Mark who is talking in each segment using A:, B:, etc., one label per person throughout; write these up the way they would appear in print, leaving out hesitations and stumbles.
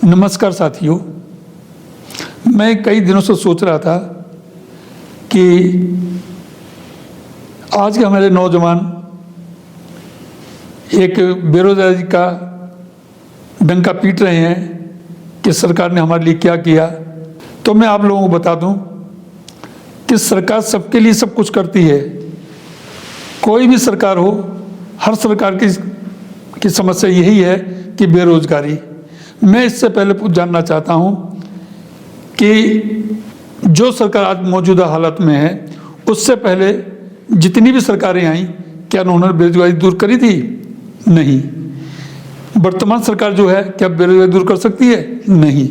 A: नमस्कार साथियों, मैं कई दिनों से सोच रहा था कि आज के हमारे नौजवान एक बेरोजगारी का डंका पीट रहे हैं कि सरकार ने हमारे लिए क्या किया। तो मैं आप लोगों को बता दूं कि सरकार सबके लिए सब कुछ करती है। कोई भी सरकार हो, हर सरकार की समस्या यही है कि बेरोजगारी। मैं इससे पहले जानना चाहता हूं कि जो सरकार आज मौजूदा हालत में है, उससे पहले जितनी भी सरकारें आईं, क्या उन्होंने बेरोजगारी दूर करी थी? नहीं। वर्तमान सरकार जो है, क्या बेरोजगारी दूर कर सकती है? नहीं।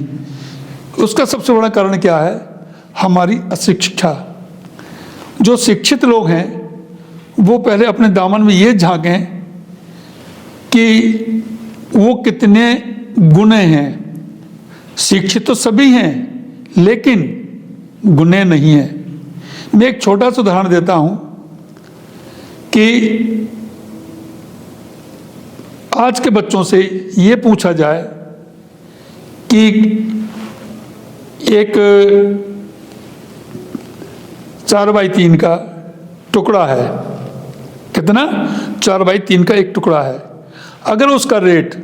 A: उसका सबसे बड़ा कारण क्या है? हमारी अशिक्षा। जो शिक्षित लोग हैं वो पहले अपने दामन में ये झांकें कि वो कितने गुणे हैं। शिक्षित तो सभी हैं, लेकिन गुणे नहीं हैं। मैं एक छोटा सा उदाहरण देता हूं कि आज के बच्चों से ये पूछा जाए कि एक 4x3 का टुकड़ा है, कितना? 4x3 का एक टुकड़ा है। अगर उसका रेट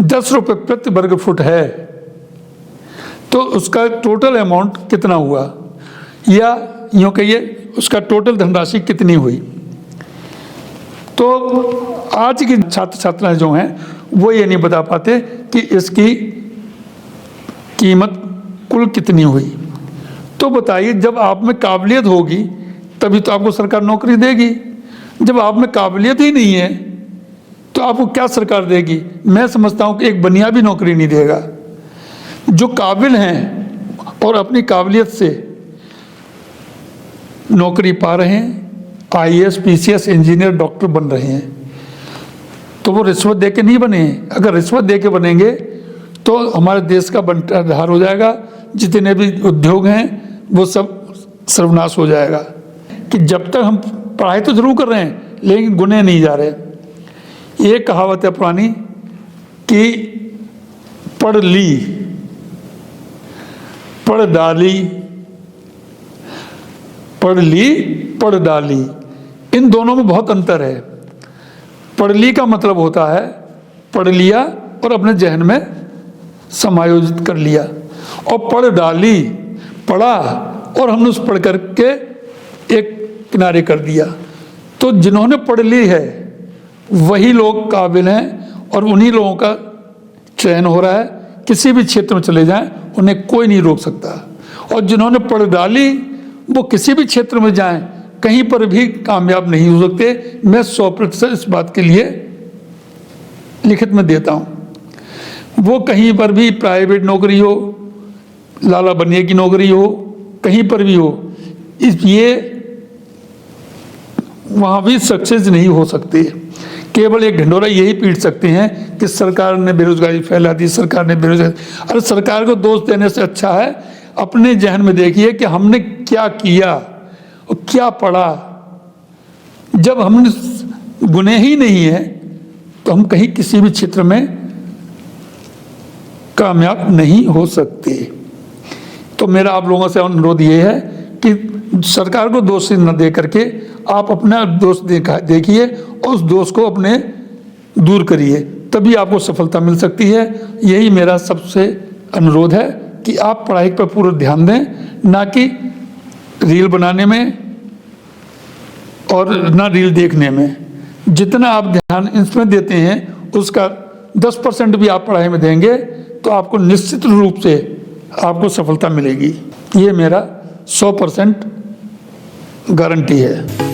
A: 10 रुपये प्रति वर्ग फुट है तो उसका टोटल अमाउंट कितना हुआ, या यूँ कहिए उसका टोटल धनराशि कितनी हुई। तो आज की छात्र छात्राएं जो हैं वो ये नहीं बता पाते कि इसकी कीमत कुल कितनी हुई। तो बताइए, जब आप में काबिलियत होगी तभी तो आपको सरकार नौकरी देगी। जब आप में काबिलियत ही नहीं है तो आपको क्या सरकार देगी? मैं समझता हूं कि एक बनिया भी नौकरी नहीं देगा। जो काबिल हैं और अपनी काबिलियत से नौकरी पा रहे हैं, आईएएस, पीसीएस, इंजीनियर, डॉक्टर बन रहे हैं, तो वो रिश्वत दे के नहीं बने। अगर रिश्वत दे के बनेंगे तो हमारे देश का बंटाधार हो जाएगा। जितने भी उद्योग हैं वो सब सर्वनाश हो जाएगा। कि जब तक हम पढ़ाई तो जरूर कर रहे हैं लेकिन गुने नहीं जा रहे। ये कहावत है पुरानी कि पढ़ ली, पढ़ डाली, पढ़ ली, पढ़ डाली। इन दोनों में बहुत अंतर है। पढ़ ली का मतलब होता है पढ़ लिया और अपने जहन में समायोजित कर लिया, और पढ़ डाली, पढ़ा और हमने उस पढ़ करके एक किनारे कर दिया। तो जिन्होंने पढ़ ली है वही लोग काबिल हैं और उन्हीं लोगों का चयन हो रहा है। किसी भी क्षेत्र में चले जाएं, उन्हें कोई नहीं रोक सकता। और जिन्होंने पढ़ डाली वो किसी भी क्षेत्र में जाएं, कहीं पर भी कामयाब नहीं हो सकते। मैं 100% इस बात के लिए लिखित में देता हूं। वो कहीं पर भी प्राइवेट नौकरी हो, लाला बनिए की नौकरी हो, कहीं पर भी हो, ये वहाँ भी सक्सेस नहीं हो सकती। केवल एक ढिंढोरा यही पीट सकते हैं कि सरकार ने बेरोजगारी फैला दी, सरकार ने बेरोजगारी। अरे सरकार को दोष देने से अच्छा है अपने जहन में देखिए कि हमने क्या किया और क्या पढ़ा। जब हमने गुने ही नहीं है तो हम कहीं किसी भी क्षेत्र में कामयाब नहीं हो सकते। तो मेरा आप लोगों से अनुरोध ये है कि सरकार को दोष न दे करके आप अपना दोष देखिए और उस दोष को अपने दूर करिए, तभी आपको सफलता मिल सकती है। यही मेरा सबसे अनुरोध है कि आप पढ़ाई पर पूरा ध्यान दें, ना कि रील बनाने में और ना रील देखने में। जितना आप ध्यान इसमें देते हैं उसका 10% भी आप पढ़ाई में देंगे तो आपको निश्चित रूप से आपको सफलता मिलेगी। ये मेरा 100% गारंटी है।